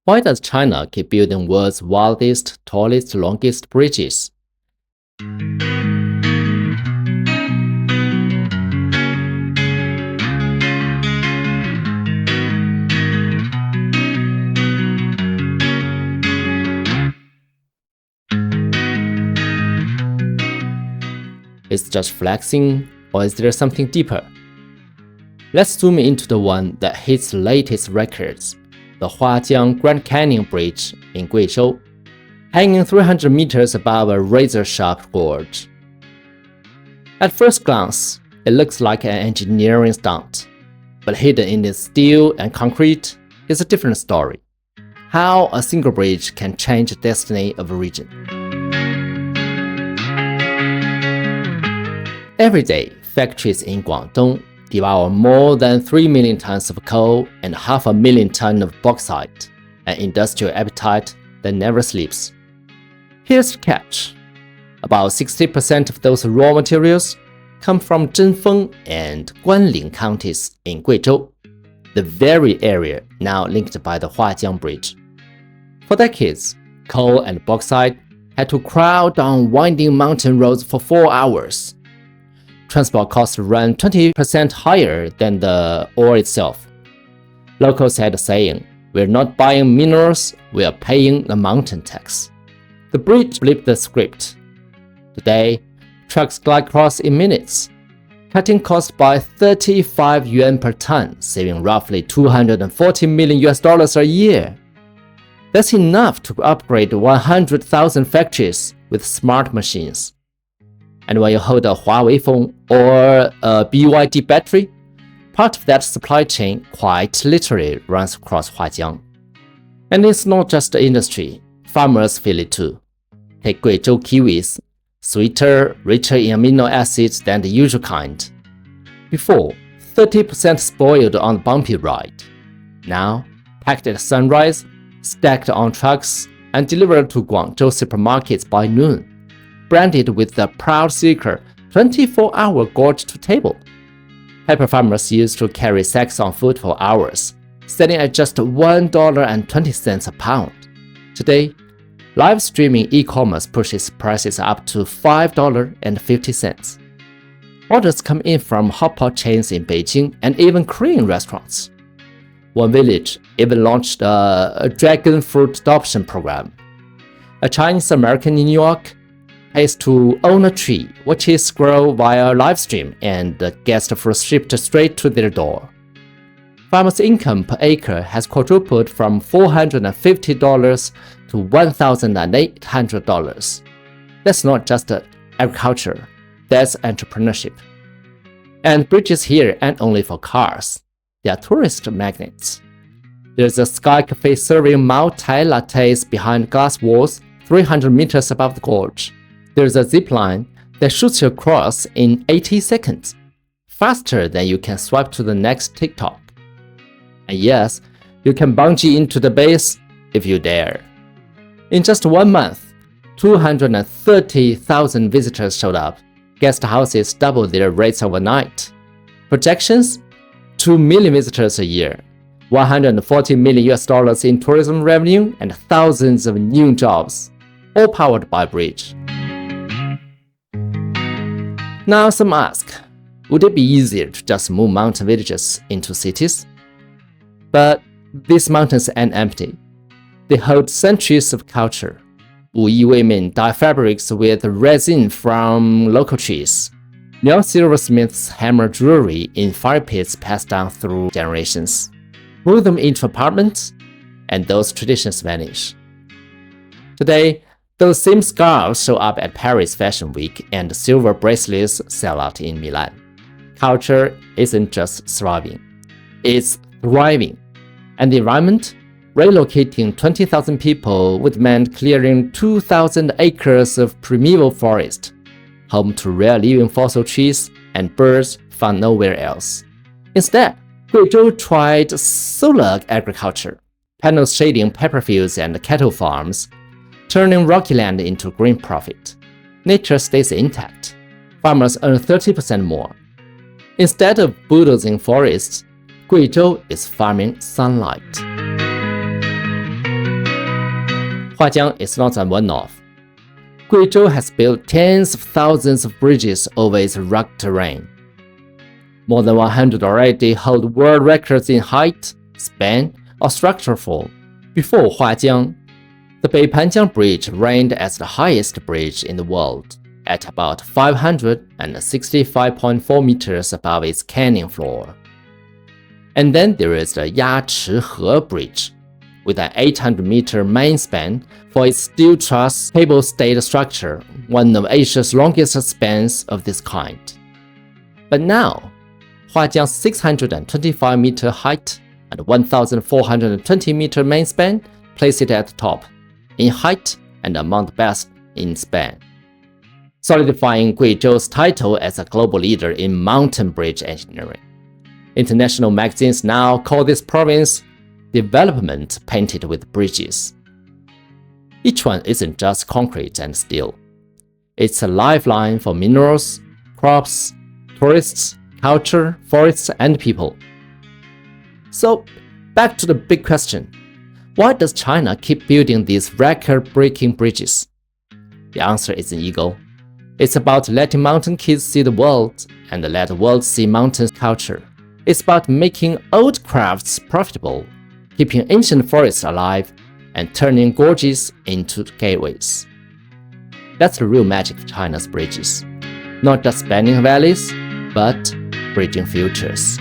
Why does China keep building world's wildest, tallest, longest bridges? Is it just flexing, or is there something deeper? Let's zoom into the one that hits the latest records, the Huajiang Grand Canyon Bridge in Guizhou, hanging 300 meters above a razor-sharp gorge. At first glance, it looks like an engineering stunt, but hidden in its steel and concrete is a different story. How a single bridge can change the destiny of a region. Every day, factories in Guangdong devour more than 3 million tons of coal and 500,000 tons of bauxite, an industrial appetite that never sleeps. Here's the catch. About 60% of those raw materials come from Zhenfeng and Guanling counties in Guizhou, the very area now linked by the Huajiang Bridge. For decades, coal and bauxite had to crowd down winding mountain roads for 4 hours. Transport costs ran 20% higher than the ore itself. Locals had a saying, "We're not buying minerals, we are paying the mountain tax." The bridge flipped the script. Today, trucks glide across in minutes, cutting costs by 35 yuan per ton, saving roughly $240 million a year. That's enough to upgrade 100,000 factories with smart machines. And when you hold a Huawei phone or a BYD battery, part of that supply chain quite literally runs across Huajiang. And it's not just the industry, farmers feel it too. Take Guizhou kiwis, sweeter, richer in amino acids than the usual kind. Before, 30% spoiled on the bumpy ride. Now, packed at sunrise, stacked on trucks, and delivered to Guangzhou supermarkets by noon. Branded with the proud sticker 24-hour gorge to table. Pepper farmers used to carry sacks on foot for hours, selling at just $1.20 a pound. Today, live streaming e-commerce pushes prices up to $5.50. Orders come in from hotpot chains in Beijing and even Korean restaurants. One village even launched a dragon fruit adoption program. A Chinese American in New York pays to own a tree, watch it grow via live stream, and gets the fruit shipped straight to their door. Farmers' income per acre has quadrupled from $450 to $1,800. That's not just agriculture, that's entrepreneurship. And bridges here aren't only for cars, they are tourist magnets. There's a sky café serving multi lattes behind glass walls 300 meters above the gorge. There's a zipline that shoots you across in 80 seconds, faster than you can swipe to the next TikTok. And yes, you can bungee into the base if you dare. In just 1 month, 230,000 visitors showed up. Guest houses doubled their rates overnight. Projections? 2 million visitors a year, $140 million in tourism revenue, and thousands of new jobs, all powered by bridge. Now some ask, would it be easier to just move mountain villages into cities? But these mountains aren't empty. They hold centuries of culture. Wuyi women dye fabrics with resin from local trees. Liao silversmiths hammer jewelry in fire pits passed down through generations. Move them into apartments, and those traditions vanish. Today, those same scarves show up at Paris Fashion Week and silver bracelets sell out in Milan. Culture isn't just thriving, it's thriving. And the environment? Relocating 20,000 people would mean clearing 2,000 acres of primeval forest, home to rare living fossil trees and birds found nowhere else. Instead, Guizhou tried solar agriculture, panels shading pepper fields and cattle farms, turning rocky land into green profit. Nature stays intact. Farmers earn 30% more. Instead of bulldozing forests, Guizhou is farming sunlight. Huajiang is not a one-off. Guizhou has built tens of thousands of bridges over its rugged terrain. More than 100 already hold world records in height, span, or structural form. Before Huajiang, the Beipanjiang Bridge reigned as the highest bridge in the world, at about 565.4 meters above its canyon floor. And then there is the Yachihe Bridge, with an 800-meter main span for its steel truss cable-stayed structure, one of Asia's longest spans of this kind. But now, Huajiang's 625-meter height and 1,420-meter main span place it at the top, in height and among the best in span, solidifying Guizhou's title as a global leader in mountain bridge engineering. International magazines now call this province development painted with bridges. Each one isn't just concrete and steel. It's a lifeline for minerals, crops, tourists, culture, forests, and people. So, back to the big question. Why does China keep building these record-breaking bridges? The answer isn't ego. It's about letting mountain kids see the world and let the world see mountain culture. It's about making old crafts profitable, keeping ancient forests alive, and turning gorges into gateways. That's the real magic of China's bridges. Not just spanning valleys, but bridging futures.